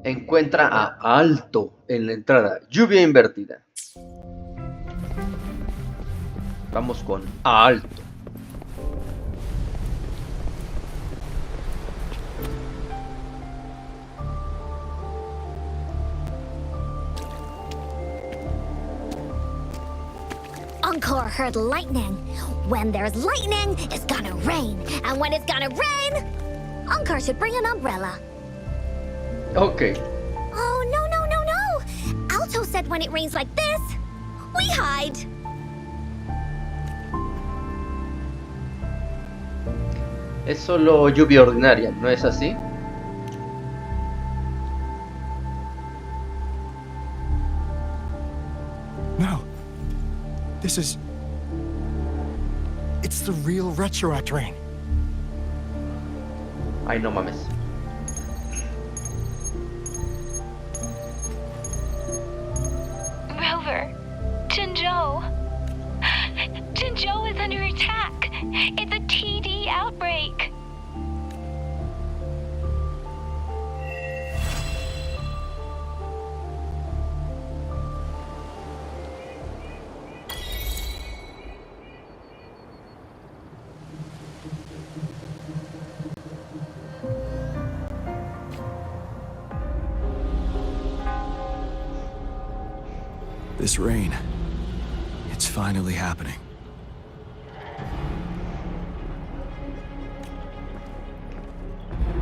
Encuentra a Aalto en la entrada. Lluvia invertida. Vamos con Aalto. Encore heard lightning. When there's lightning, it's gonna rain. And when it's gonna rain, Encore should bring an umbrella. Ok. Oh, no. Aalto said when it rains like this, we hide. Es solo lluvia ordinaria, ¿no es así? No. This is... It's the real retroact rain. Ay, no mames. Rover, Jinzhou. Jinzhou is under attack. It's a TD outbreak. This rain, it's finally happening.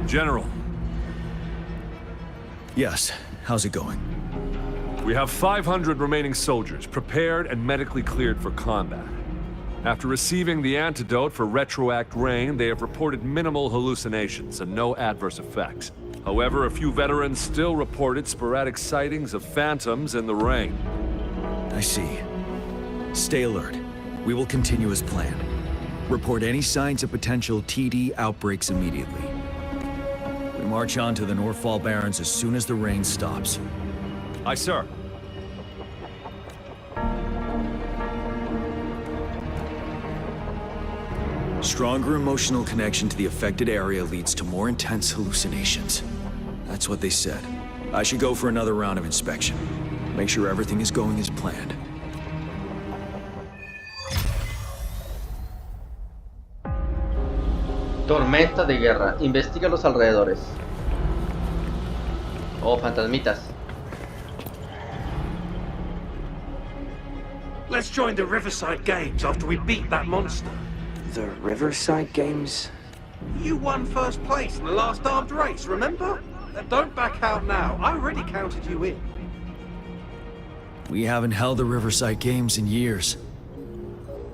General. Yes, how's it going? We have 500 remaining soldiers, prepared and medically cleared for combat. After receiving the antidote for retroact rain, they have reported minimal hallucinations and no adverse effects. However, a few veterans still reported sporadic sightings of phantoms in the rain. I see. Stay alert. We will continue as planned. Report any signs of potential TD outbreaks immediately. We march on to the Northfall Barrens as soon as the rain stops. Aye, sir. Stronger emotional connection to the affected area leads to more intense hallucinations. That's what they said. I should go for another round of inspection. Make sure everything is going as planned. Tormenta de guerra. Investiga los alrededores. Oh, fantasmitas. Let's join the Riverside Games after we beat that monster. The Riverside Games? You won first place in the last armed race, remember? Don't back out now. I already counted you in. We haven't held the Riverside Games in years.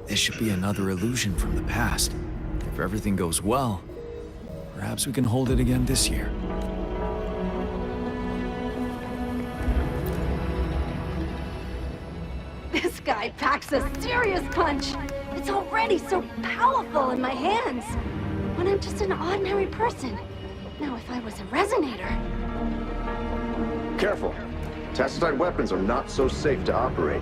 This should be another illusion from the past. If everything goes well, perhaps we can hold it again this year. This guy packs a serious punch. It's already so powerful in my hands. When I'm just an ordinary person. Now if I was a resonator... Careful. Tacitite weapons are not so safe to operate.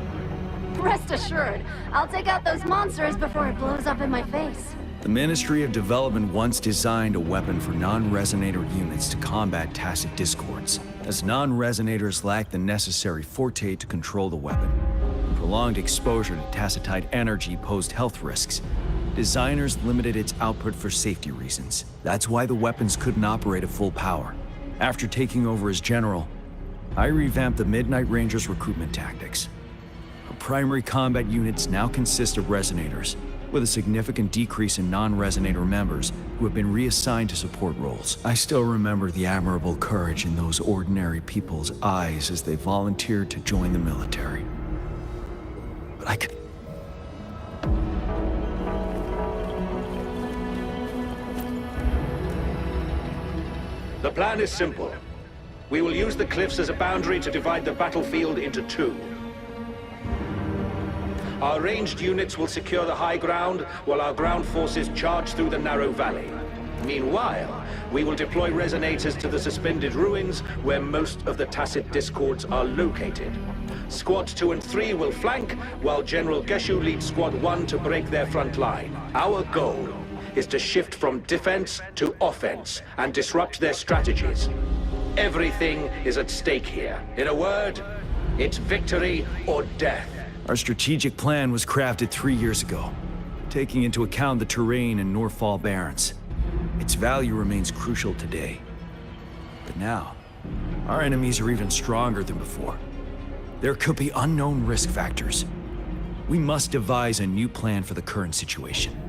Rest assured, I'll take out those monsters before it blows up in my face. The Ministry of Development once designed a weapon for non-resonator units to combat tacit discords, as non-resonators lack the necessary forte to control the weapon. Prolonged exposure to tacitite energy posed health risks. Designers limited its output for safety reasons. That's why the weapons couldn't operate at full power. After taking over as general, I revamped the Midnight Rangers' recruitment tactics. Our primary combat units now consist of resonators, with a significant decrease in non-resonator members who have been reassigned to support roles. I still remember the admirable courage in those ordinary people's eyes as they volunteered to join the military. But I could... The plan is simple. We will use the cliffs as a boundary to divide the battlefield into two. Our ranged units will secure the high ground, while our ground forces charge through the narrow valley. Meanwhile, we will deploy resonators to the suspended ruins, where most of the tacit discords are located. Squads 2 and 3 will flank, while General Geshu leads Squad 1 to break their front line. Our goal is to shift from defense to offense and disrupt their strategies. Everything is at stake here. In a word, it's victory or death. Our strategic plan was crafted 3 years ago, taking into account the terrain in Northfall Barrens. Its value remains crucial today. But now, our enemies are even stronger than before. There could be unknown risk factors. We must devise a new plan for the current situation.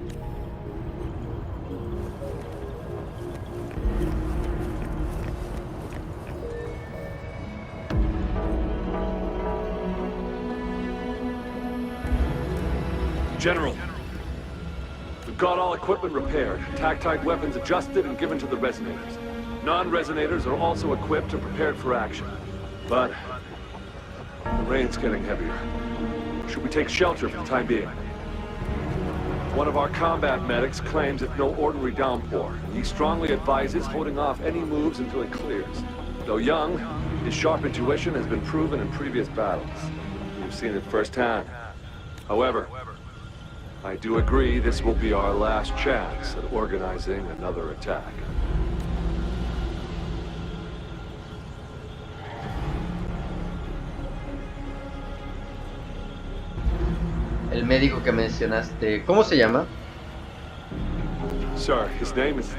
General, we've got all equipment repaired, tactite weapons adjusted and given to the resonators. Non-resonators are also equipped and prepared for action. But the rain's getting heavier. Should we take shelter for the time being? One of our combat medics claims it's no ordinary downpour. He strongly advises holding off any moves until it clears. Though young, his sharp intuition has been proven in previous battles. We've seen it firsthand. However, I do agree this will be our last chance at organizing another attack. El médico que mencionaste, ¿cómo se llama? Sir, his name is...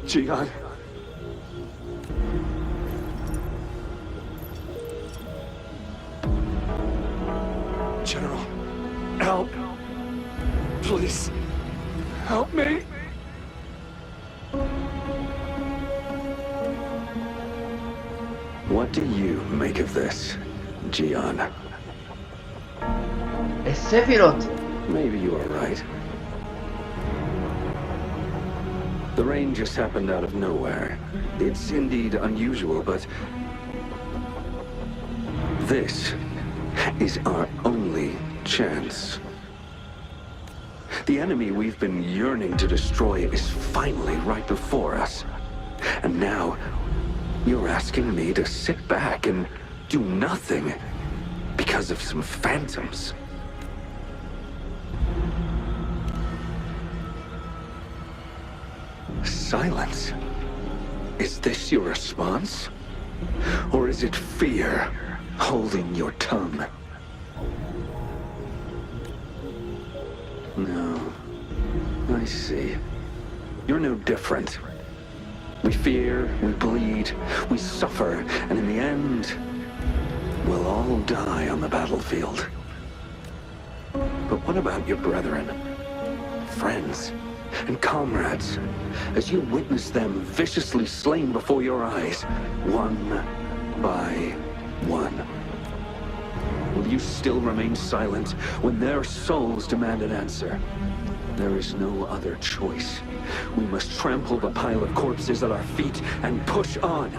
Gian. General, help. Please, help me. What do you make of this, Gian? Es Sephiroth. Maybe you are right. The rain just happened out of nowhere. It's indeed unusual, but this is our only chance. The enemy we've been yearning to destroy is finally right before us. And now, you're asking me to sit back and do nothing because of some phantoms. Silence. Is this your response? Or is it fear holding your tongue? No. I see. You're no different. We fear, we bleed, we suffer, and in the end, we'll all die on the battlefield. But what about your brethren, friends, and comrades, as you witness them viciously slain before your eyes, one by one? Will you still remain silent when their souls demand an answer? There is no other choice. We must trample the pile of corpses at our feet and push on.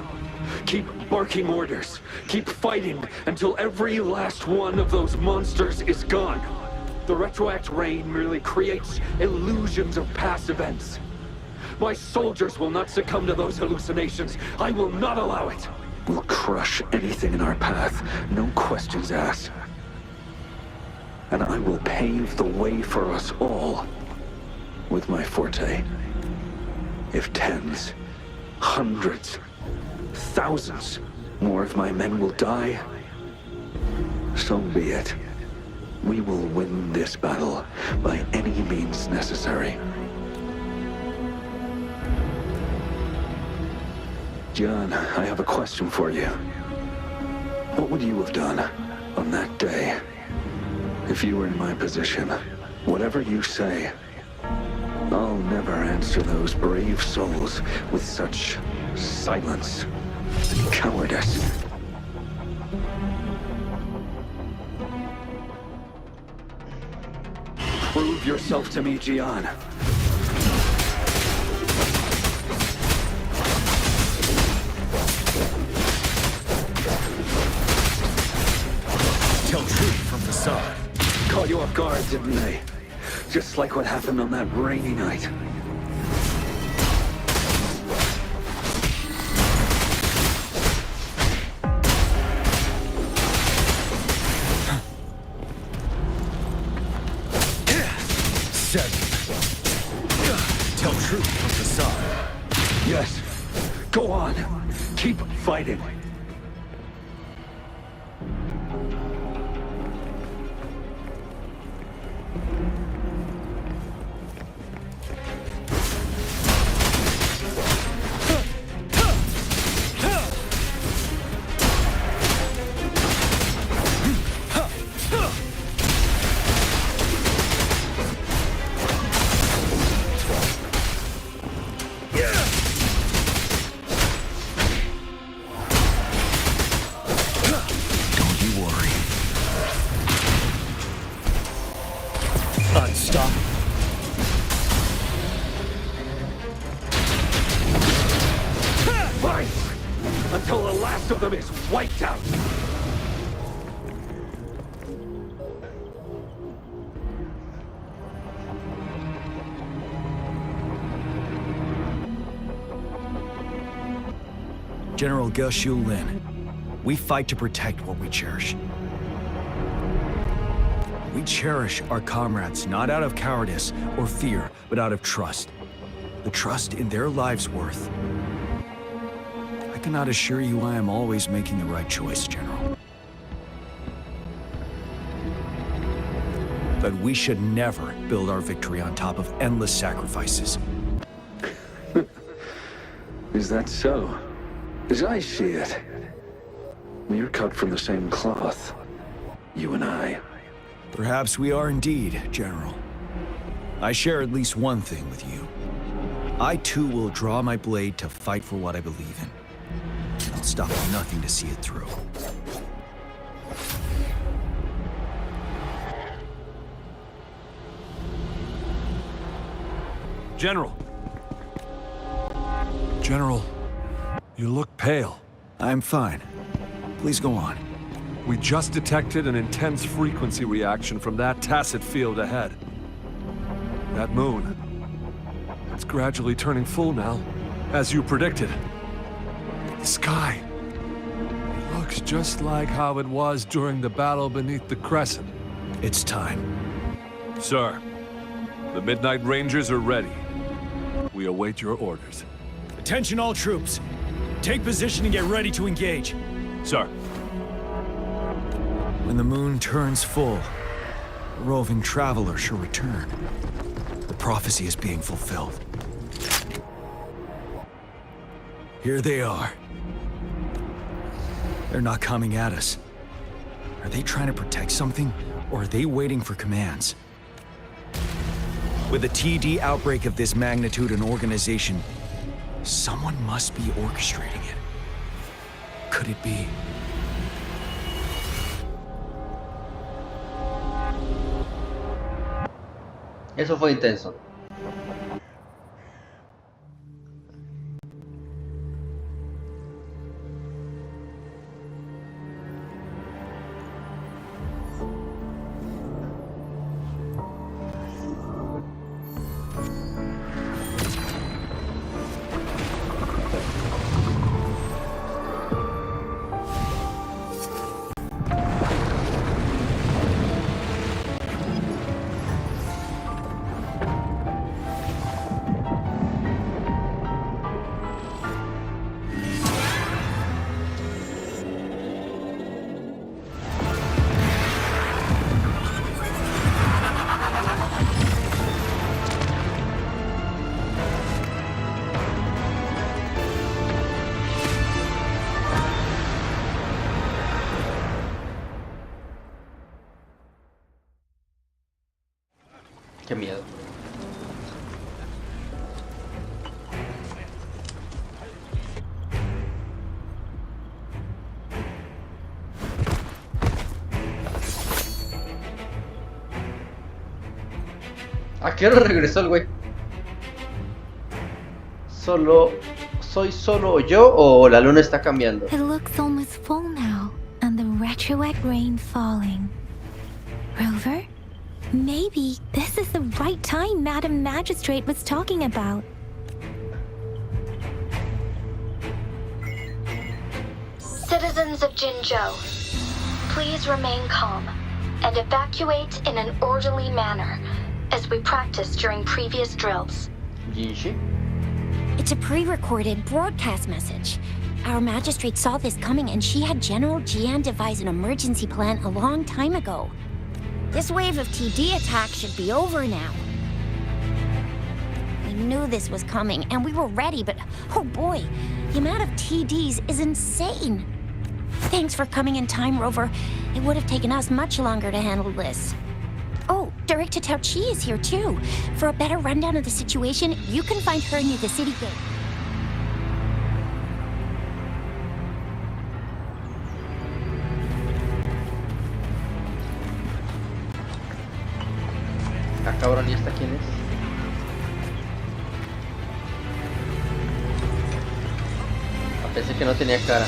Keep barking orders. Keep fighting until every last one of those monsters is gone. The retroact rain merely creates illusions of past events. My soldiers will not succumb to those hallucinations. I will not allow it. We'll crush anything in our path, no questions asked. And I will pave the way for us all with my forte. If tens, hundreds, thousands more of my men will die, so be it. We will win this battle by any means necessary. John, I have a question for you. What would you have done on that day if you were in my position? Whatever you say, I'll never answer those brave souls with such silence and cowardice. Prove yourself to me, Gian. Tell truth from facade. Caught you off guard, didn't they? Just like what happened on that rainy night. Go on. Keep fighting. Until the last of them is wiped out! General Ge Lin, we fight to protect what we cherish. We cherish our comrades not out of cowardice or fear, but out of trust. The trust in their lives' worth. I cannot assure you I am always making the right choice, General. But we should never build our victory on top of endless sacrifices. Is that so? As I see it, we're cut from the same cloth, you and I. Perhaps we are indeed, General. I share at least one thing with you. I too will draw my blade to fight for what I believe in. I'll stop at nothing to see it through. General! General, you look pale. I'm fine. Please go on. We just detected an intense frequency reaction from that tacit field ahead. That moon. It's gradually turning full now, as you predicted. The sky. It looks just like how it was during the battle beneath the crescent. It's time. Sir, the Midnight Rangers are ready. We await your orders. Attention all troops. Take position and get ready to engage. Sir. When the moon turns full, a roving traveler shall return. The prophecy is being fulfilled. Here they are. They're not coming at us. Are they trying to protect something, or are they waiting for commands? With a TD outbreak of this magnitude and organization, someone must be orchestrating it. Could it be? Eso fue intenso. Qué miedo. ¿A qué hora regresó el güey? ¿Soy solo yo o la luna está cambiando? It looks almost full now, and the retroact rain falling. Rover? Maybe this is the right time Madam Magistrate was talking about. Citizens of Jinzhou, please remain calm and evacuate in an orderly manner, as we practiced during previous drills. GG. It's a pre-recorded broadcast message. Our magistrate saw this coming and she had General Jian devise an emergency plan a long time ago. This wave of TD attacks should be over now. We knew this was coming and we were ready, but oh boy, the amount of TDs is insane. Thanks for coming in time, Rover. It would have taken us much longer to handle this. Oh, Director Tao Chi is here too. For a better rundown of the situation, you can find her near the city gate. Ah, cabrón, ¿y esta quién es? Ah, pensé que no tenía cara.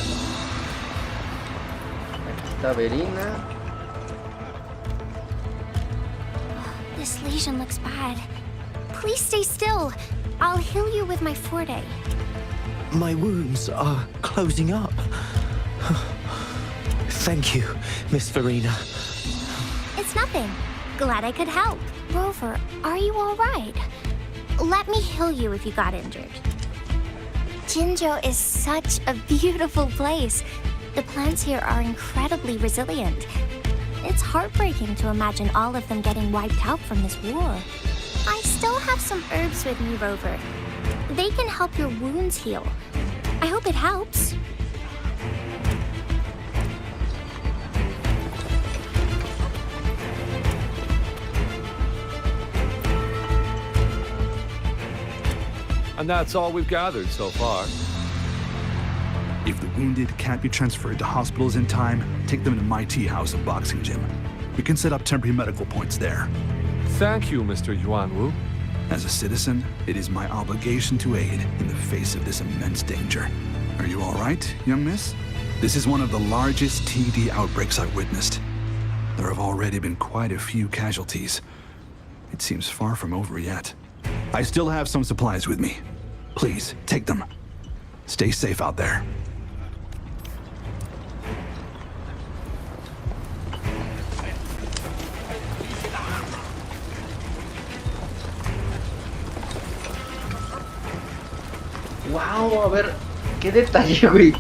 Aquí está Verina. This lesion looks bad. Please stay still. I'll heal you with my Forte. My wounds are closing up. Thank you, Miss Verena. It's nothing. Glad I could help. Rover, are you all right? Let me heal you if you got injured. Jinzhou is such a beautiful place. The plants here are incredibly resilient. It's heartbreaking to imagine all of them getting wiped out from this war. I still have some herbs with me, Rover. They can help your wounds heal. I hope it helps. And that's all we've gathered so far. If the wounded can't be transferred to hospitals in time, take them to my tea house and boxing gym. We can set up temporary medical points there. Thank you, Mr. Yuanwu. As a citizen, it is my obligation to aid in the face of this immense danger. Are you all right, young miss? This is one of the largest TD outbreaks I've witnessed. There have already been quite a few casualties. It seems far from over yet. I still have some supplies with me. Please, take them. Stay safe out there. Wow, a ver, qué detalle, güey.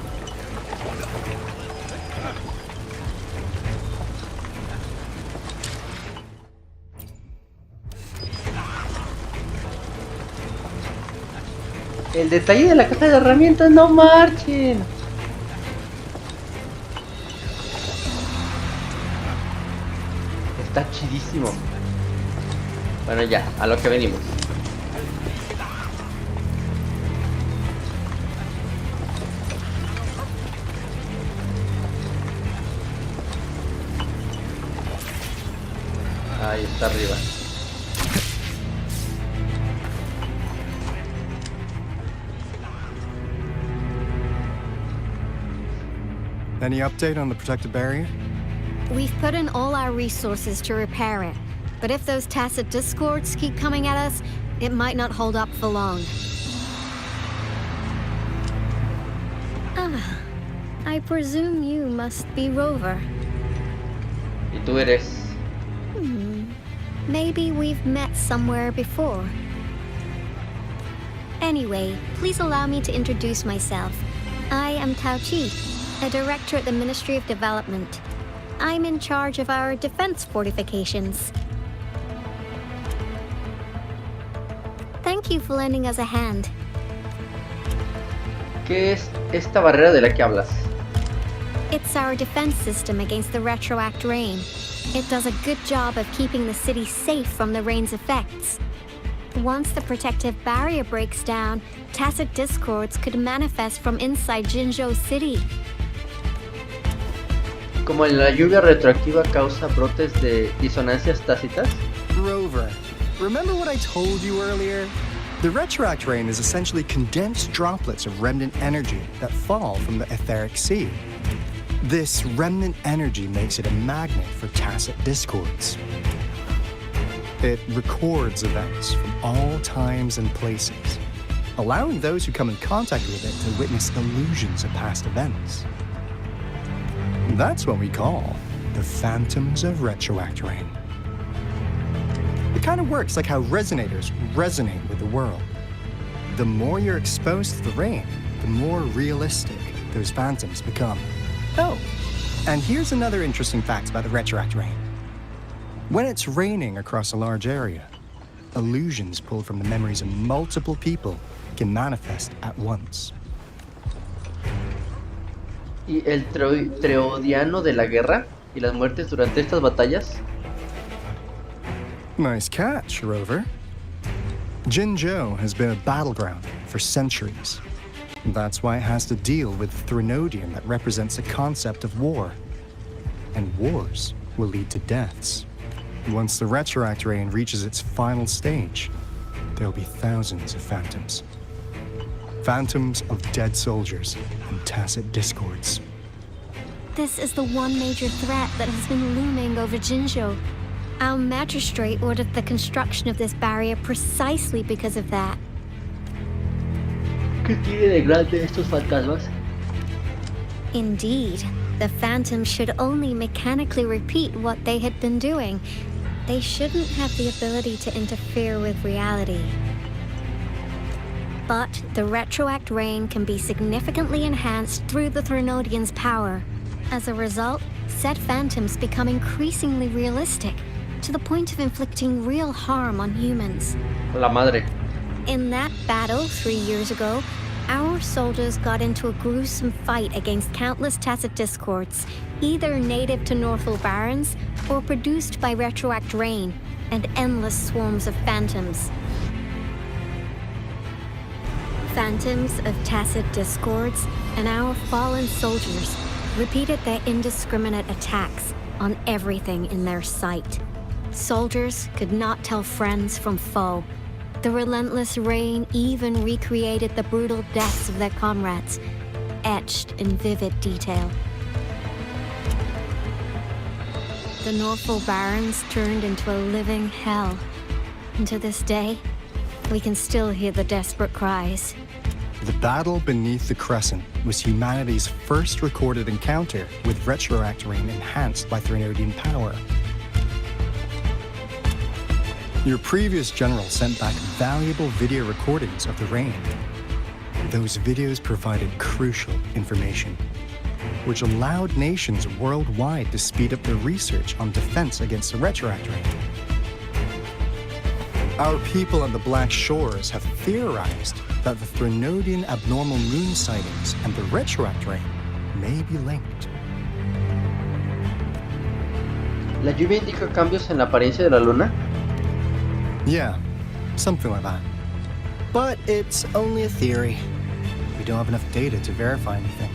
El detalle de la caja de herramientas, no marchen. Está chidísimo. Bueno, ya, a lo que venimos. Ahí está arriba. Any update on the protective barrier? We've put in all our resources to repair it. But if those tacit discords keep coming at us, it might not hold up for long. Ah, I presume you must be Rover. ¿Y tú eres? Maybe we've met somewhere before. Anyway, please allow me to introduce myself. I am Tao Chi, a director at the Ministry of Development. I'm in charge of our defense fortifications. Thank you for lending us a hand. ¿Qué es esta barrera de la que hablas? It's our defense system against the retroact rain. It does a good job of keeping the city safe from the rain's effects. Once the protective barrier breaks down, tacit discords could manifest from inside Jinzhou City. Como la lluvia retroactiva causa brotes de disonancias tácitas. Rover, remember what I told you earlier? The retroact rain is essentially condensed droplets of remnant energy that fall from the etheric sea. This remnant energy makes it a magnet for tacit discords. It records events from all times and places, allowing those who come in contact with it to witness illusions of past events. That's what we call the phantoms of retroact rain. It kind of works like how resonators resonate with the world. The more you're exposed to the rain, the more realistic those phantoms become. Oh, and here's another interesting fact about the retroact rain. When it's raining across a large area, illusions pulled from the memories of multiple people can manifest at once. ¿Y el treodiano de la guerra y las muertes durante estas batallas? Nice catch, Rover. Jinzhou has been a battleground for centuries. That's why it has to deal with Threnodian that represents a concept of war. And wars will lead to deaths. Once the retroact rain reaches its final stage, there'll be thousands of phantoms. Phantoms of dead soldiers and tacit discords. This is the one major threat that has been looming over Jinzhou. Our magistrate ordered the construction of this barrier precisely because of that. ¿Qué tiene de grande estos fantasmas? Indeed, the phantoms should only mechanically repeat what they had been doing. They shouldn't have the ability to interfere with reality. But the retroact rain can be significantly enhanced through the Threnodian's power. As a result, said phantoms become increasingly realistic, to the point of inflicting real harm on humans. La madre. In that battle 3 years ago, our soldiers got into a gruesome fight against countless tacit discords, either native to Northal Barrens or produced by retroact rain and endless swarms of phantoms. Phantoms of tacit discords and our fallen soldiers repeated their indiscriminate attacks on everything in their sight. Soldiers could not tell friends from foe. The relentless rain even recreated the brutal deaths of their comrades, etched in vivid detail. The Northal Barrens turned into a living hell. And to this day, we can still hear the desperate cries. The battle beneath the Crescent was humanity's first recorded encounter with retroact rain enhanced by Threnodian power. Your previous general sent back valuable video recordings of the rain. Those videos provided crucial information, which allowed nations worldwide to speed up their research on defense against the retroact rain. Our people on the Black Shores have theorized that the Threnodian abnormal moon sightings and the retroact rain may be linked. ¿La lluvia indica cambios en la apariencia de la luna? Yeah, something like that. But it's only a theory. We don't have enough data to verify anything.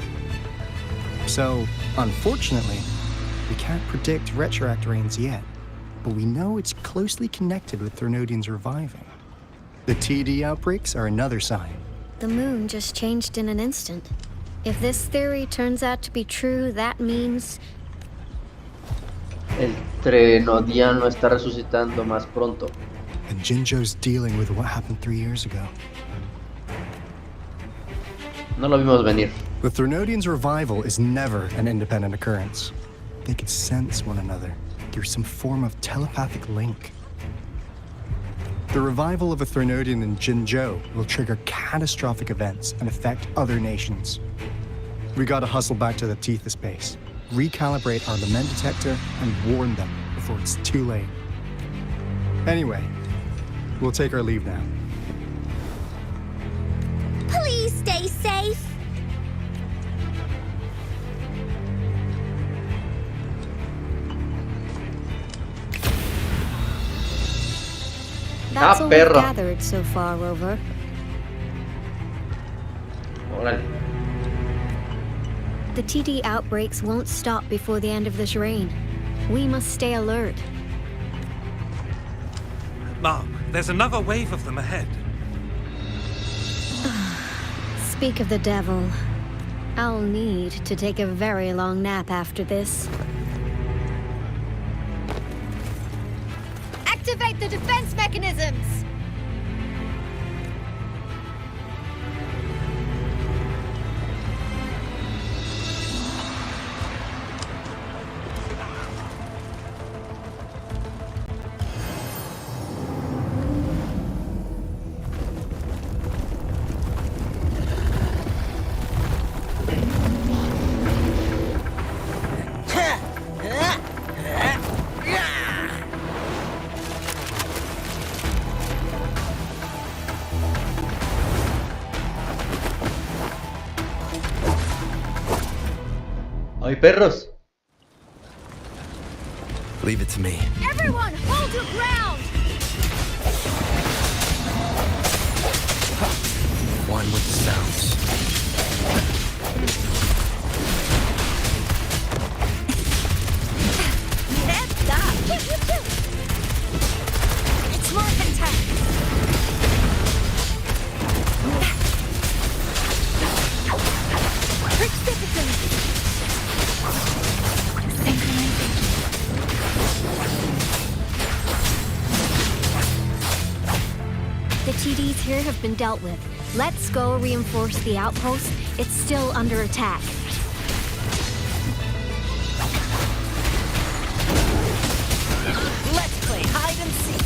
So, unfortunately, we can't predict retroact rains yet, but we know it's closely connected with Threnodians reviving. The TD outbreaks are another sign. The moon just changed in an instant. If this theory turns out to be true, that means El Threnodiano está resucitando más pronto. And Jinzhou's dealing with what happened 3 years ago. No lo vimos venir. The Threnodians' revival is never an independent occurrence. They could sense one another through some form of telepathic link. The revival of a Threnodian in Jinzhou will trigger catastrophic events and affect other nations. We gotta hustle back to the Tethys base, recalibrate our lament detector, and warn them before it's too late. Anyway, we'll take our leave now. Please stay safe. that's all we've perro. gathered so far, Rover. Órale. The TD outbreaks won't stop before the end of this rain. We must stay alert. Mark, there's another wave of them ahead. Speak of the devil. I'll need to take a very long nap after this. Activate the defense mechanisms! ¡Hay perros! Leave it to me. Everyone, hold your ground! One with the sounds. It's morphin' time! Quick citizens! The TDs here have been dealt with. Let's go reinforce the outpost. It's still under attack. Let's play hide and seek!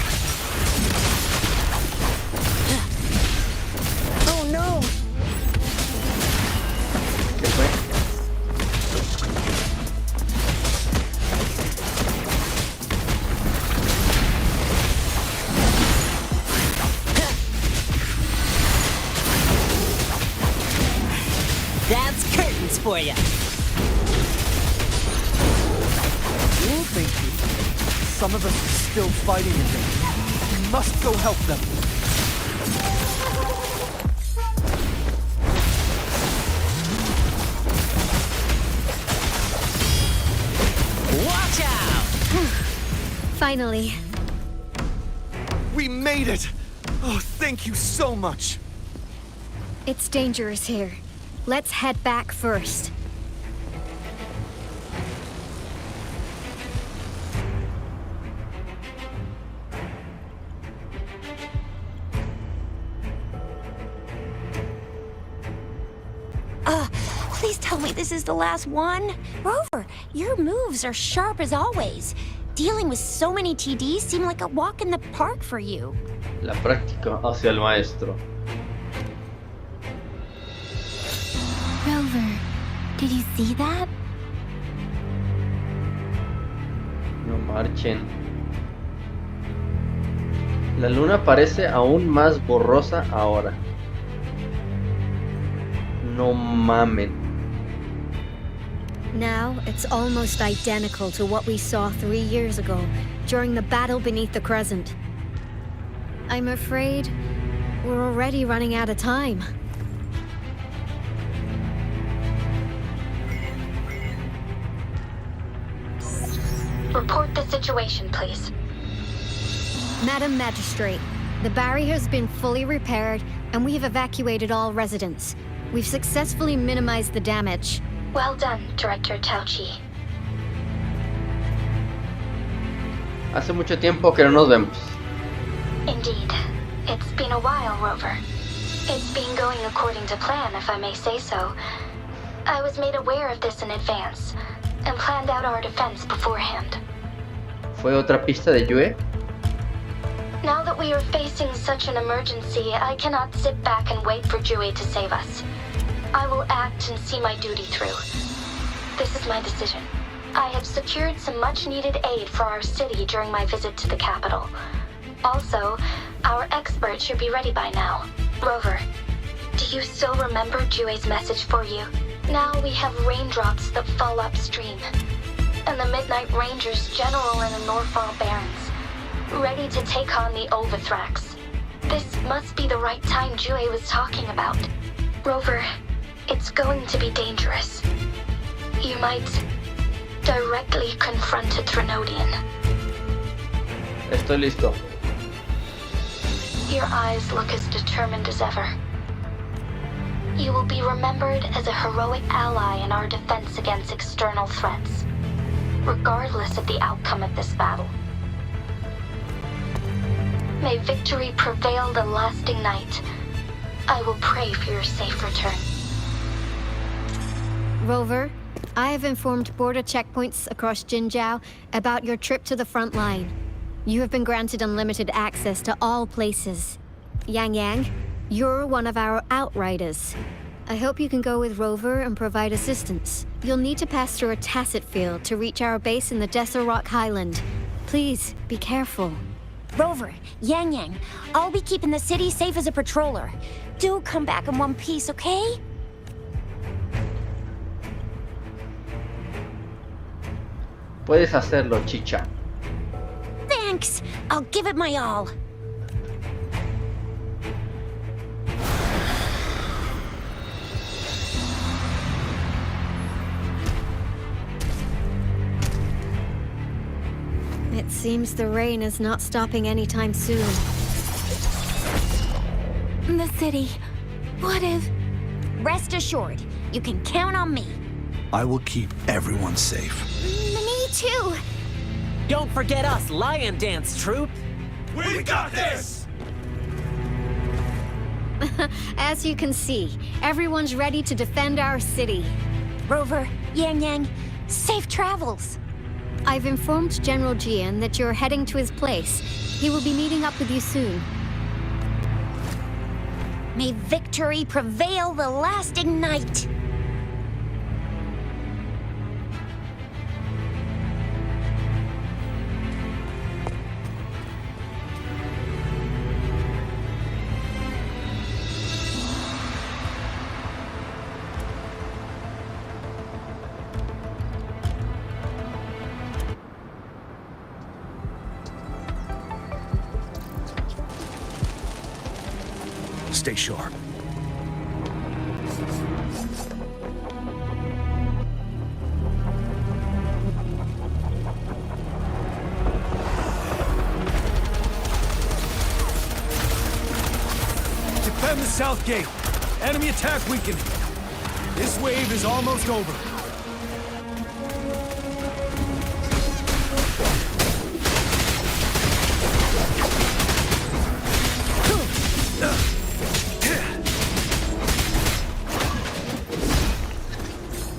Oh no! ¿Qué fue? That's curtains for you! Oh, thank you. Some of us are still fighting in there. We must go help them. Watch out! Finally. We made it! Oh, thank you so much. It's dangerous here. Let's head back first. Please tell me this is the last one. Rover, your moves are sharp as always. Dealing with so many TDs seem like a walk in the park for you. La práctica hacia el maestro. Rover, did you see that? No marchen. La luna parece aún más borrosa ahora. No mamen. Now, it's almost identical to what we saw 3 years ago, during the battle beneath the Crescent. I'm afraid we're already running out of time. Report the situation, please. Madam Magistrate, the barrier has been fully repaired, and we have evacuated all residents. We've successfully minimized the damage. Well done, Director Tauchi. Hace mucho tiempo que no nos vemos. Indeed. It's been a while, Rover. It's been going according to plan, if I may say so. I was made aware of this in advance, and planned out our defense beforehand. ¿Fue otra pista de Yue? Now that we are facing such an emergency, I cannot sit back and wait for Jue to save us. I will act and see my duty through. This is my decision. I have secured some much-needed aid for our city during my visit to the capital. Also, our expert should be ready by now. Rover, do you still remember Jue's message for you? Now we have raindrops that fall upstream, and the Midnight Rangers General in the Norfall Barrens, ready to take on the Overthrax. This must be the right time Jue was talking about. Rover, it's going to be dangerous. You might directly confront a Trinodian. Estoy listo. Your eyes look as determined as ever. You will be remembered as a heroic ally in our defense against external threats, regardless of the outcome of this battle. May victory prevail the lasting night. I will pray for your safe return. Rover, I have informed border checkpoints across Jinzhou about your trip to the front line. You have been granted unlimited access to all places. Yang Yang, you're one of our outriders. I hope you can go with Rover and provide assistance. You'll need to pass through a tacit field to reach our base in the Desert Rock Highland. Please, be careful. Rover, Yang Yang, I'll be keeping the city safe as a patroller. Do come back in one piece, okay? Puedes hacerlo, chicha. Thanks. I'll give it my all. It seems the rain is not stopping anytime soon. The city. What if... Rest assured, you can count on me. I will keep everyone safe. Me too. Don't forget us, Lion Dance Troupe. We got this! As you can see, everyone's ready to defend our city. Rover, Yang Yang, safe travels. I've informed General Jian that you're heading to his place. He will be meeting up with you soon. May victory prevail the lasting night. Stay sharp. Defend the south gate. Enemy attack weakening. This wave is almost over.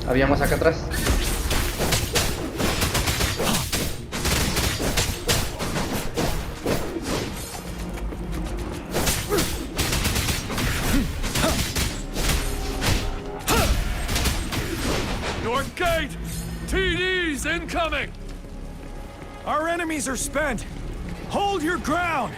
Habíamos acá atrás. North gate! TDs incoming! Our enemies are spent. Hold your ground.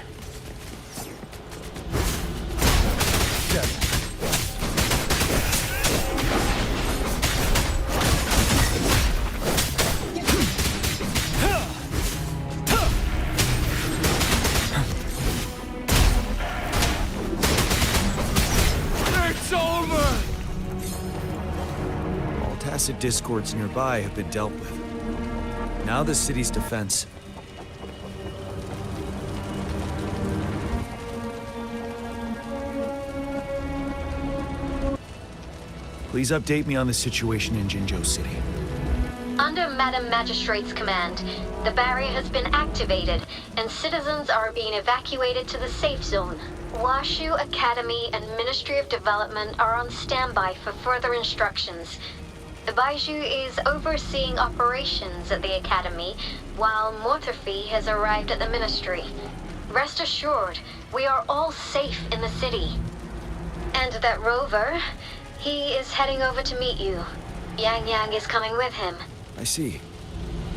Tacit discords nearby have been dealt with. Now the city's defense. Please update me on the situation in Jinzhou City. Under Madam Magistrate's command, the barrier has been activated, and citizens are being evacuated to the safe zone. Washu Academy and Ministry of Development are on standby for further instructions. The Baiju is overseeing operations at the Academy, while Mortherfee has arrived at the Ministry. Rest assured, we are all safe in the city. And that Rover, he is heading over to meet you. Yang Yang is coming with him. I see.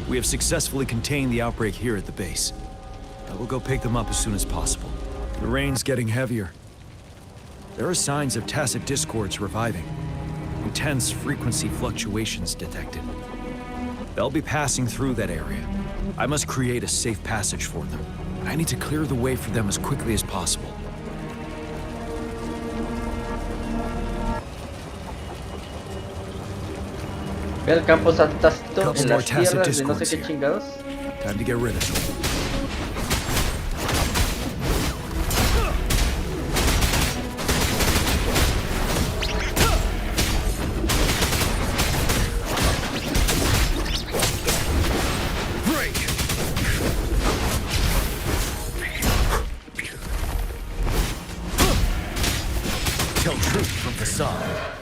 We have successfully contained the outbreak here at the base. I will go pick them up as soon as possible. The rain's getting heavier. There are signs of tacit discords reviving. Intense frequency fluctuations detected. They'll be passing through that area. I must create a safe passage for them. I need to clear the way for them as quickly as possible. Ve el campo tácito Couple en more las tacit tierras de no sé discords qué here. chingados. Time to get rid of them. Tell truth from facade.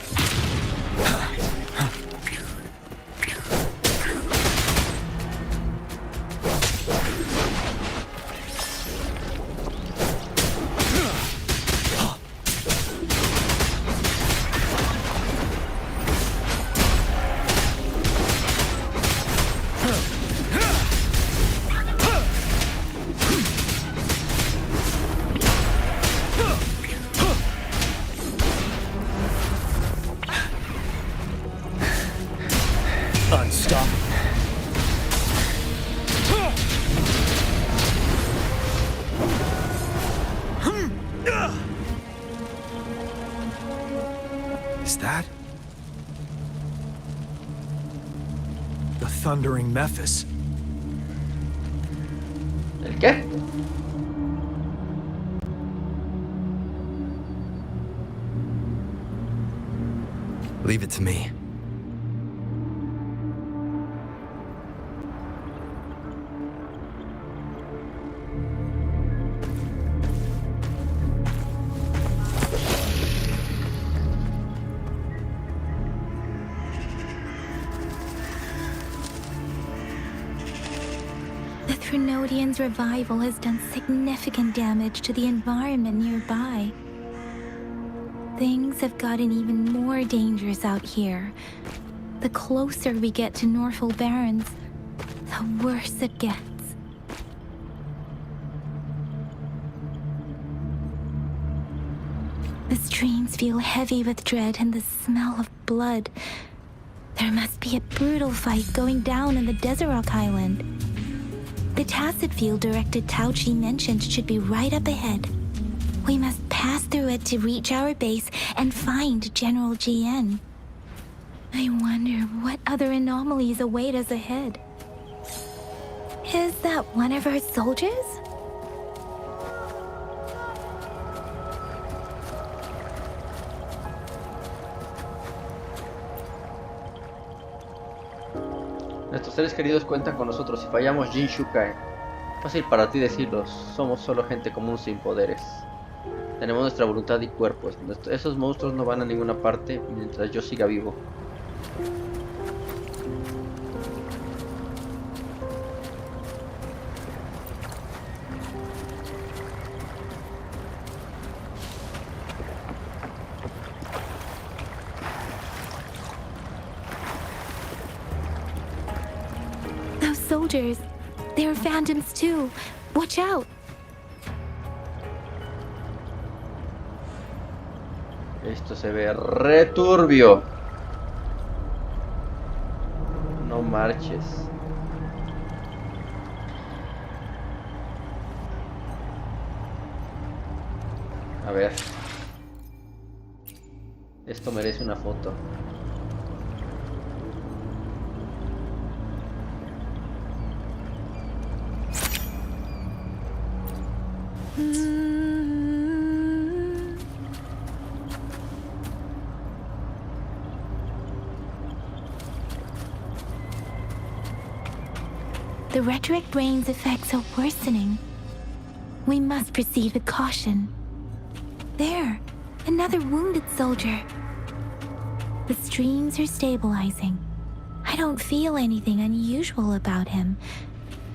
thundering Memphis. ¿El qué? Leave it to me. The Trinodian's revival has done significant damage to the environment nearby. Things have gotten even more dangerous out here. The closer we get to Norfolk Barrens, the worse it gets. The streams feel heavy with dread and the smell of blood. There must be a brutal fight going down in the Desert Rock Island. The Tacit field directed Tauchi mentioned should be right up ahead. We must pass through it to reach our base and find General GN. I wonder what other anomalies await us ahead. Is that one of our soldiers? Nuestros seres queridos cuentan con nosotros. Si fallamos, Jinshu cae. Fácil para ti decirlo. Somos solo gente común sin poderes. Tenemos nuestra voluntad y cuerpos. Esos monstruos no van a ninguna parte mientras yo siga vivo. Those soldiers, they're phantoms too. Watch out. Esto se ve re turbio. No marches. A ver. Esto merece una foto. The retroact rain's effects are worsening. We must proceed with caution. There, another wounded soldier. The streams are stabilizing. I don't feel anything unusual about him.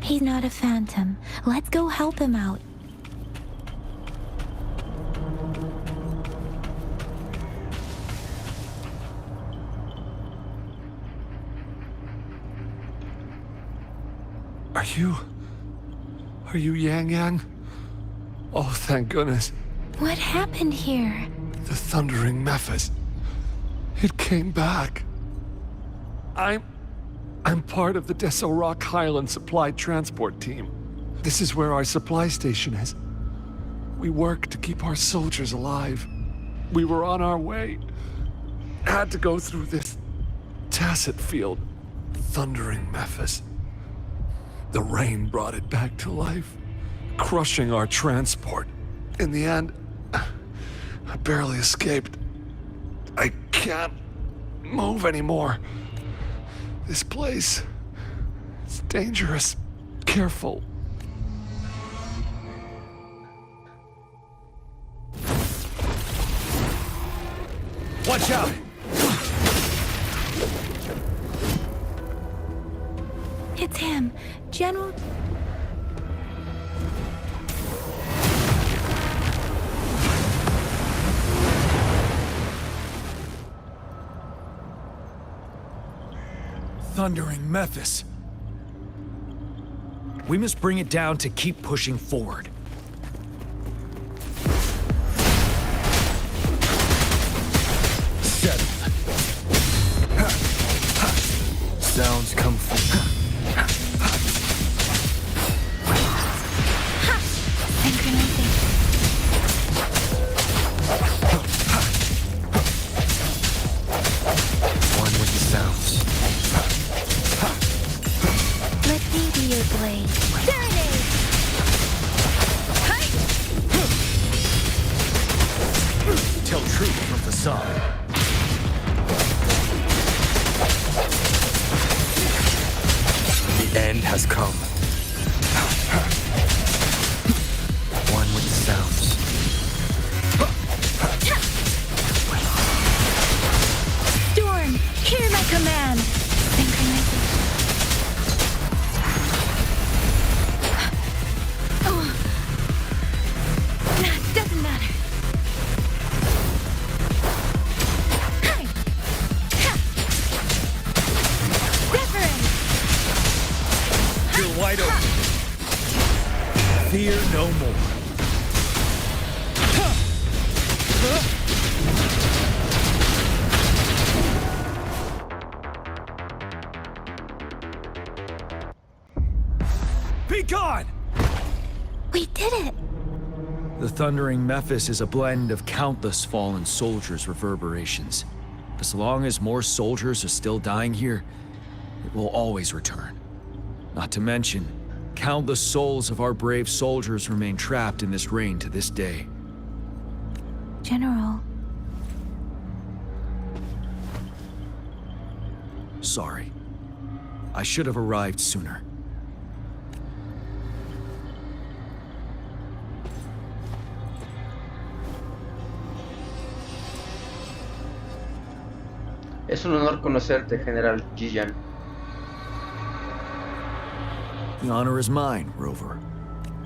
He's not a phantom. Let's go help him out. Are you Yang Yang? Oh, thank goodness. What happened here? The thundering Memphis. It came back. I'm part of the Desert Rock Highland supply transport team. This is where our supply station is. We work to keep our soldiers alive. We were on our way. Had to go through this Tacit field. Thundering Memphis. The rain brought it back to life, crushing our transport. In the end, I barely escaped. I can't move anymore. This place, it's dangerous. Careful. Watch out! It's him, General... Thundering Memphis. We must bring it down to keep pushing forward. Settled. Sounds come from... One with the sounds. some. The end has come. One with the sounds. Storm, hear my command. Synchronization. Oh. Nah, doesn't matter. Hi. Ha. Reverend. You're wide open. Fear no more. Be gone! We did it. The thundering Memphis is a blend of countless fallen soldiers' reverberations. As long as more soldiers are still dying here, it will always return. Not to mention, countless souls of our brave soldiers remain trapped in this rain to this day. General. Sorry. I should have arrived sooner. Es un honor conocerte, General Jiyan. The honor is mine, Rover.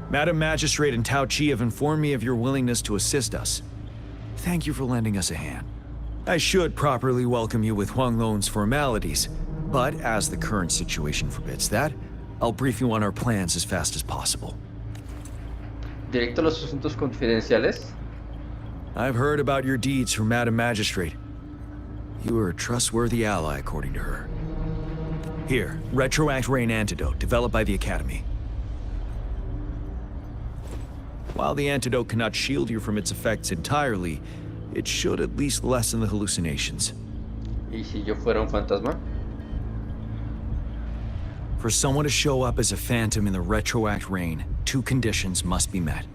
Madam Magistrate and Tao Chi have informed me of your willingness to assist us. Thank you for lending us a hand. I should properly welcome you with Huang Lon's formalities, but as the current situation forbids that, I'll brief you on our plans as fast as possible. Directo a los asuntos confidenciales. I've heard about your deeds from Madam Magistrate. You are a trustworthy ally, according to her. Here, Retroact Rain Antidote, developed by the Academy. While the antidote cannot shield you from its effects entirely, it should at least lessen the hallucinations. ¿Y si yo fuera un fantasma? For someone to show up as a phantom in the Retroact Rain, two conditions must be met.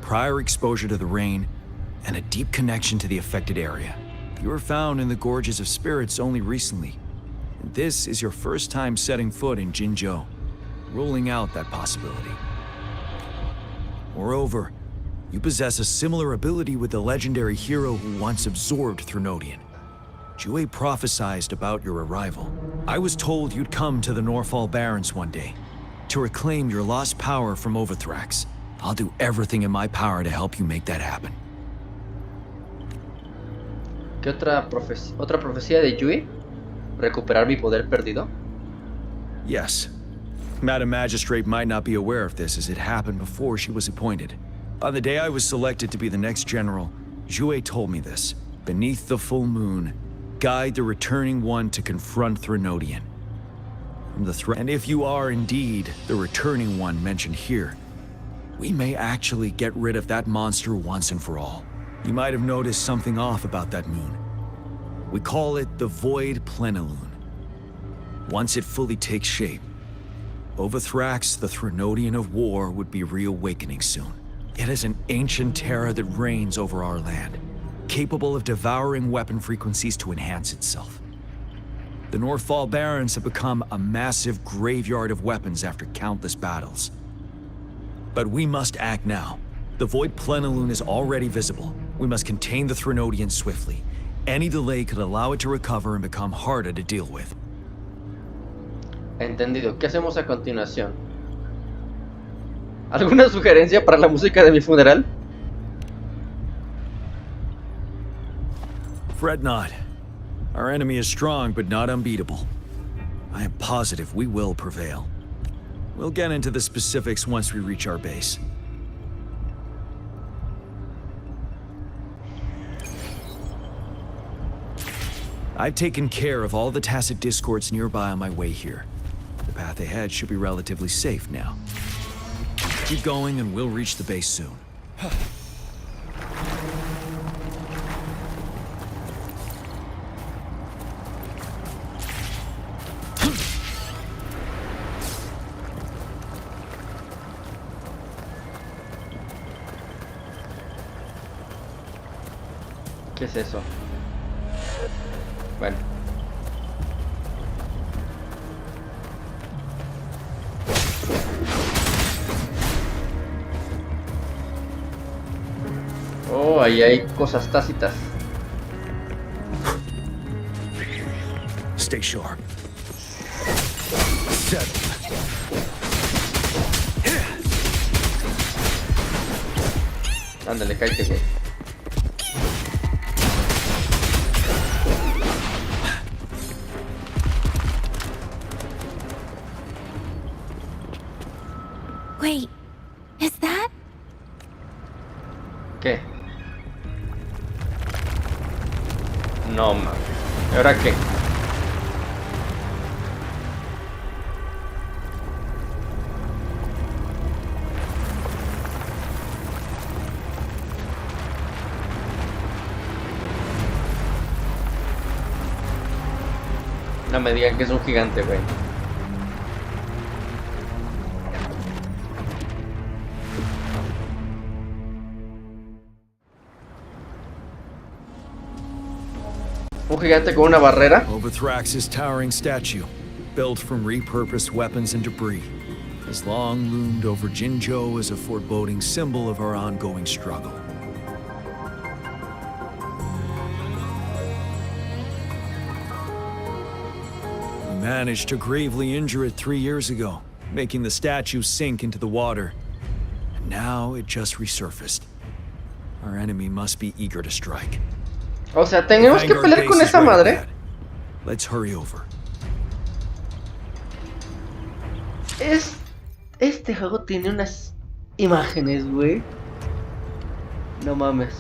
Prior exposure to the rain, and a deep connection to the affected area. You were found in the Gorges of Spirits only recently. And this is your first time setting foot in Jinzhou, ruling out that possibility. Moreover, you possess a similar ability with the legendary hero who once absorbed Threnodian. Jue prophesied about your arrival. I was told you'd come to the Norfall Barrens one day, to reclaim your lost power from Overthrax. I'll do everything in my power to help you make that happen. ¿Qué otra profecía de Yui? ¿Recuperar mi poder perdido? Yes. Madam Magistrate might not be aware of this as it happened before she was appointed. On the day I was selected to be the next general, Jue told me this. Beneath the full moon, guide the returning one to confront Threnodian. From the threat, and if you are indeed the returning one mentioned here, we may actually get rid of that monster once and for all. You might have noticed something off about that moon. We call it the Void Plenilune. Once it fully takes shape, Overthrax, the Threnodian of war, would be reawakening soon. It is an ancient terror that reigns over our land, capable of devouring weapon frequencies to enhance itself. The Norfall Barrens have become a massive graveyard of weapons after countless battles. But we must act now. The Void Plenilune is already visible. We must contain the Threnodian swiftly. Any delay could allow it to recover and become harder to deal with. Entendido. ¿Qué hacemos a continuación? ¿Alguna sugerencia para la música de mi funeral? Fret not. Our enemy is strong, but not unbeatable. I am positive we will prevail. We'll get into the specifics once we reach our base. I've taken care of all the tacit discords nearby on my way here. The path ahead should be relatively safe now. Keep going and we'll reach the base soon. ¿Qué es eso? Bueno. Oh, ahí hay cosas tácitas. Stay sharp. Settle. Ándale, cállate, güey. Wait, is that? ¿Qué? No, mames. ¿Y ahora qué? No me digan que es un gigante, güey. Un gigante con una barrera. Overthrax's towering statue, built from repurposed weapons and debris, has long loomed over Jinzhou as a foreboding symbol of our ongoing struggle. We managed to gravely injure it 3 years ago, making the statue sink into the water. And now it just resurfaced. Our enemy must be eager to strike. O sea, tenemos que pelear con esa madre. Let's hurry over. Este juego tiene unas imágenes, güey. No mames.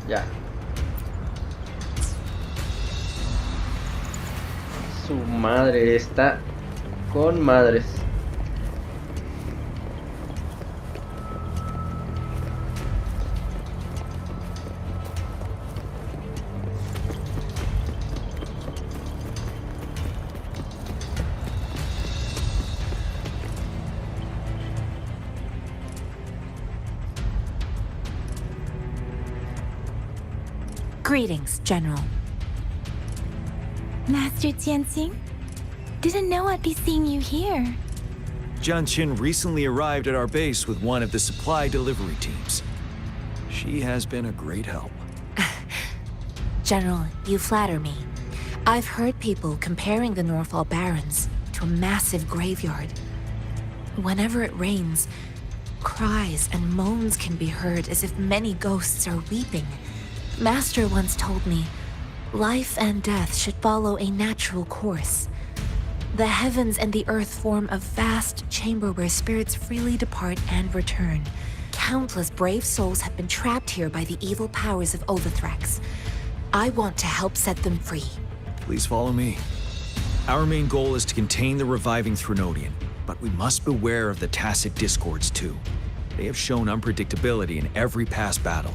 Ya. Su madre está con madres. Greetings, General. Master Jianxing? Didn't know I'd be seeing you here. Genshin recently arrived at our base with one of the supply delivery teams. She has been a great help. General, you flatter me. I've heard people comparing the Norfall Barrens to a massive graveyard. Whenever it rains, cries and moans can be heard as if many ghosts are weeping. Master once told me, life and death should follow a natural course. The heavens and the earth form a vast chamber where spirits freely depart and return. Countless brave souls have been trapped here by the evil powers of Overthrax. I want to help set them free. Please follow me. Our main goal is to contain the reviving Threnodian, but we must beware of the tacit discords too. They have shown unpredictability in every past battle.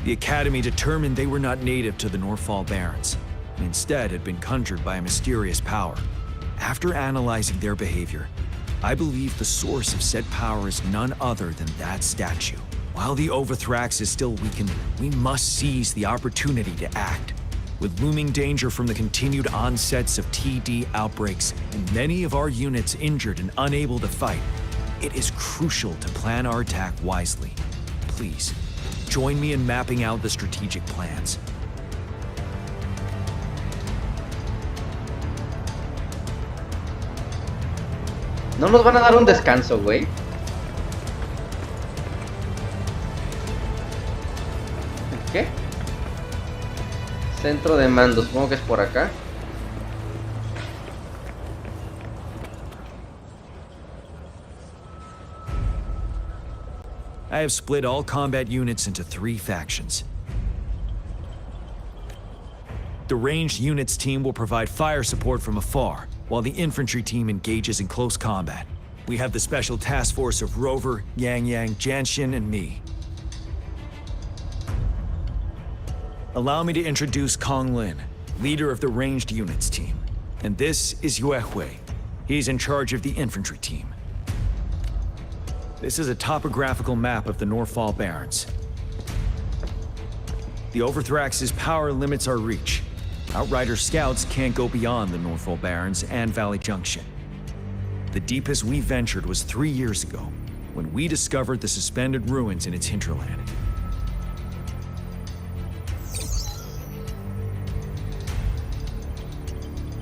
The Academy determined they were not native to the Norfall Barrens, and instead had been conjured by a mysterious power. After analyzing their behavior, I believe the source of said power is none other than that statue. While the Overthrax is still weakened, we must seize the opportunity to act. With looming danger from the continued onsets of TD outbreaks and many of our units injured and unable to fight, it is crucial to plan our attack wisely. Please, join me in mapping out the strategic plans. No nos van a dar un descanso, güey. ¿Qué? Centro de mando, supongo que es por acá. I have split all combat units into 3 factions. The ranged units team will provide fire support from afar, while the infantry team engages in close combat. We have the special task force of Rover, Yang Yang, Genshin, and me. Allow me to introduce Kong Lin, leader of the ranged units team. And this is Lluvia. He's in charge of the infantry team. This is a topographical map of the Norfall Barrens. The Overthrax's power limits our reach. Outrider scouts can't go beyond the Norfall Barrens and Valley Junction. The deepest we ventured was 3 years ago, when we discovered the suspended ruins in its hinterland.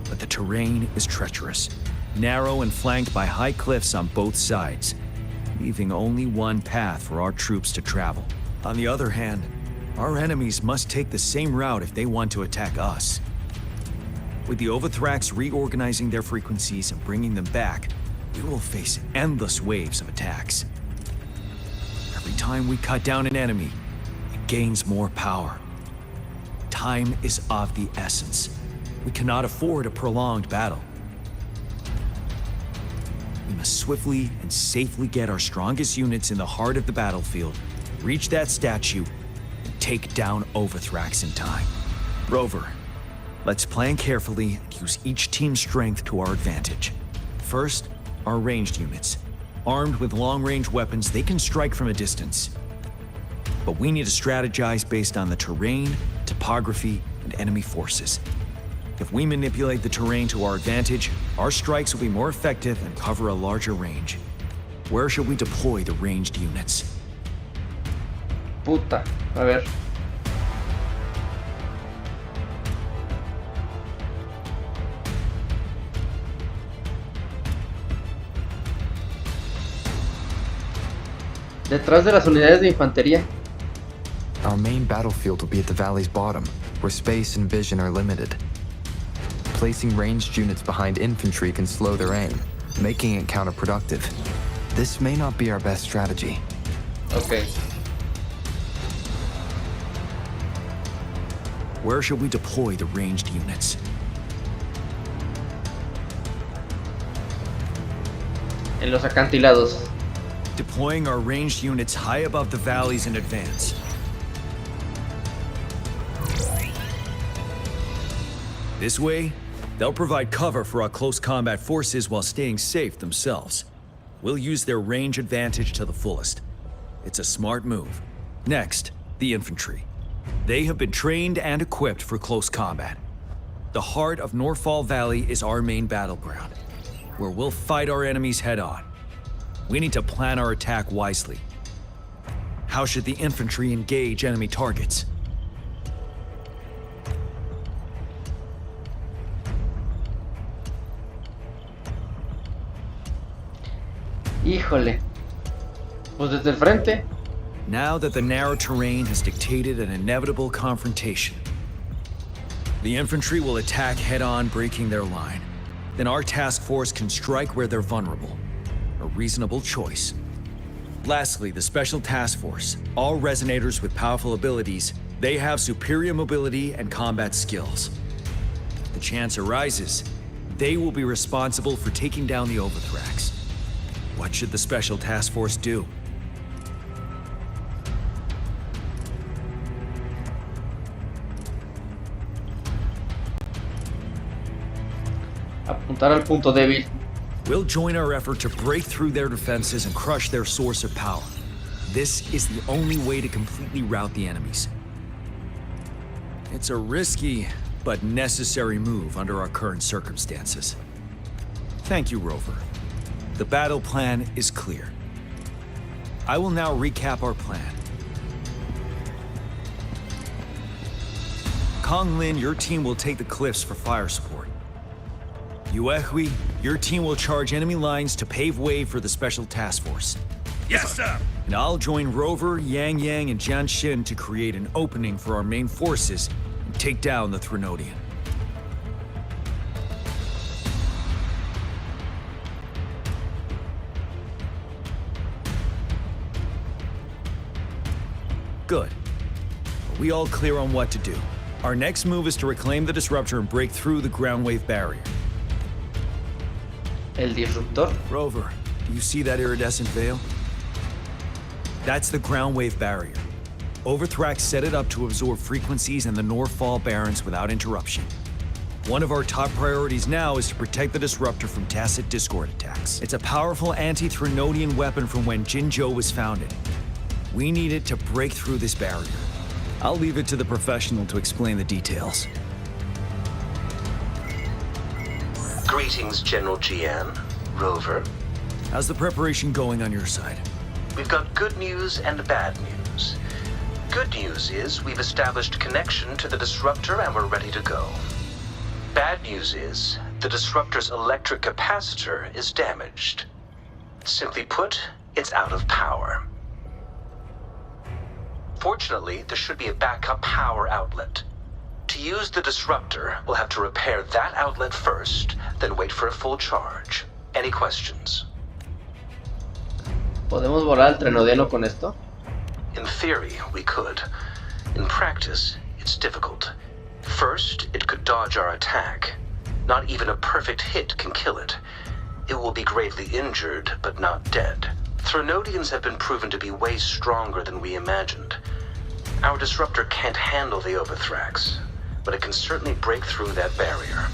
But the terrain is treacherous, narrow and flanked by high cliffs on both sides, leaving only one path for our troops to travel. On the other hand, our enemies must take the same route if they want to attack us. With the Overthrax reorganizing their frequencies and bringing them back, we will face endless waves of attacks. Every time we cut down an enemy, it gains more power. Time is of the essence. We cannot afford a prolonged battle. We must swiftly and safely get our strongest units in the heart of the battlefield, reach that statue, and take down Overthrax in time. Rover, let's plan carefully and use each team's strength to our advantage. First, our ranged units. Armed with long-range weapons, they can strike from a distance. But we need to strategize based on the terrain, topography, and enemy forces. If we manipulate the terrain to our advantage, our strikes will be more effective and cover a larger range. Where should we deploy the ranged units? Puta, a ver. Detrás de las unidades de infantería. Our main battlefield will be at the valley's bottom, where space and vision are limited. Placing ranged units behind infantry can slow their aim, making it counterproductive. This may not be our best strategy. Okay. Where should we deploy the ranged units? En los acantilados. Deploying our ranged units high above the valleys in advance. This way, they'll provide cover for our close combat forces while staying safe themselves. We'll use their range advantage to the fullest. It's a smart move. Next, the infantry. They have been trained and equipped for close combat. The heart of Norfall Valley is our main battleground, where we'll fight our enemies head-on. We need to plan our attack wisely. How should the infantry engage enemy targets? Híjole. Pues desde el frente. Now that the narrow terrain has dictated an inevitable confrontation, the infantry will attack head-on, breaking their line. Then our task force can strike where they're vulnerable. A reasonable choice. Lastly, the Special Task Force. All resonators with powerful abilities, they have superior mobility and combat skills. If the chance arises, they will be responsible for taking down the Overthrax. What should the Special Task Force do? Apuntar al punto débil. We'll join our effort to break through their defenses and crush their source of power. This is the only way to completely rout the enemies. It's a risky, but necessary move under our current circumstances. Thank you, Rover. The battle plan is clear. I will now recap our plan. Kong Lin, your team will take the cliffs for fire support. Lluvia, your team will charge enemy lines to pave way for the Special Task Force. Yes, sir! And I'll join Rover, Yang Yang, and GENSHIN to create an opening for our main forces and take down the Threnodian. Good. Are we all clear on what to do? Our next move is to reclaim the Disruptor and break through the ground wave barrier. El disruptor. Rover, do you see that iridescent veil? That's the ground wave barrier. Overthrax set it up to absorb frequencies in the Norfall Barrens without interruption. One of our top priorities now is to protect the disruptor from tacit discord attacks. It's a powerful anti-Threnodian weapon from when Jinzhou was founded. We need it to break through this barrier. I'll leave it to the professional to explain the details. Greetings, General Jian. Rover. How's the preparation going on your side? We've got good news and bad news. Good news is we've established connection to the disruptor and we're ready to go. Bad news is the disruptor's electric capacitor is damaged. Simply put, it's out of power. Fortunately, there should be a backup power outlet. To use the disruptor, we'll have to repair that outlet first, then wait for a full charge. Any questions? ¿Podemos volar al Threnodiano con esto? In theory, we could. In practice, it's difficult. First, it could dodge our attack. Not even a perfect hit can kill it. It will be gravely injured, but not dead. Threnodians have been proven to be way stronger than we imagined. Our disruptor can't handle the Overthrax, but it can certainly break through that barrier.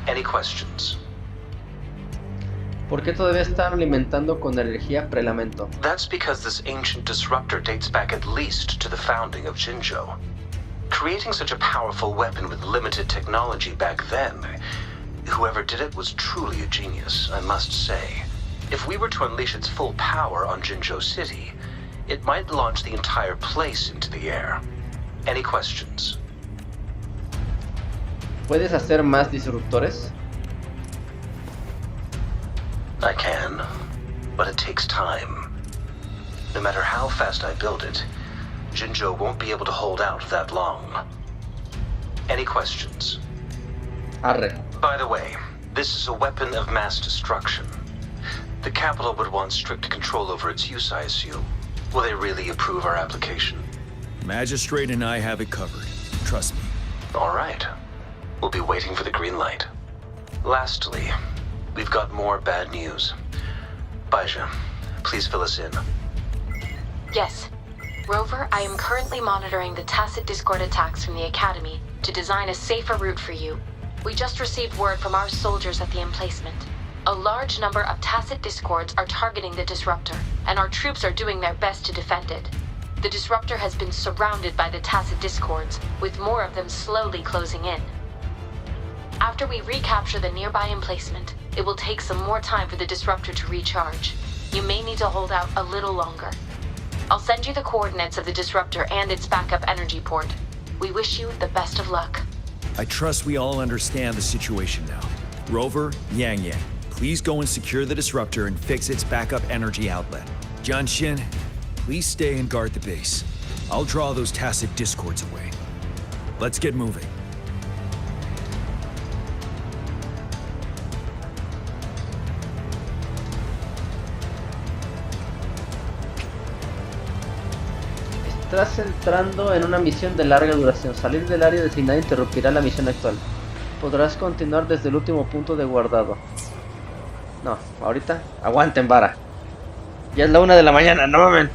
Any questions? ¿Por qué todavía están alimentando con energía prelamento? That's because this ancient disruptor dates back at least to the founding of Jinzhou. Creating such a powerful weapon with limited technology back then, whoever did it was truly a genius, I must say. If we were to unleash its full power on Jinzhou City, it might launch the entire place into the air. Any questions? ¿Puedes hacer más disruptores? I can, but it takes time. No matter how fast I build it, Jinzhou won't be able to hold out that long. Any questions? Arre. By the way, this is a weapon of mass destruction. The capital would want strict control over its use, I assume. Will they really approve our application? Magistrate and I have it covered. Trust me. All right. We'll be waiting for the green light. Lastly, we've got more bad news. Baija, please fill us in. Yes. Rover, I am currently monitoring the tacit discord attacks from the Academy to design a safer route for you. We just received word from our soldiers at the emplacement. A large number of tacit discords are targeting the disruptor, and our troops are doing their best to defend it. The disruptor has been surrounded by the tacit discords, with more of them slowly closing in. After we recapture the nearby emplacement, it will take some more time for the disruptor to recharge. You may need to hold out a little longer. I'll send you the coordinates of the disruptor and its backup energy port. We wish you the best of luck. I trust we all understand the situation now. Rover, Yang, please go and secure the disruptor and fix its backup energy outlet. Genshin, please stay and guard the base. I'll draw those tacit discords away. Let's get moving. Estás entrando en una misión de larga duración. Salir del área designada interrumpirá la misión actual. Podrás continuar desde el último punto de guardado. No, ahorita aguanten vara. Ya es la 1 de la mañana, no mamen.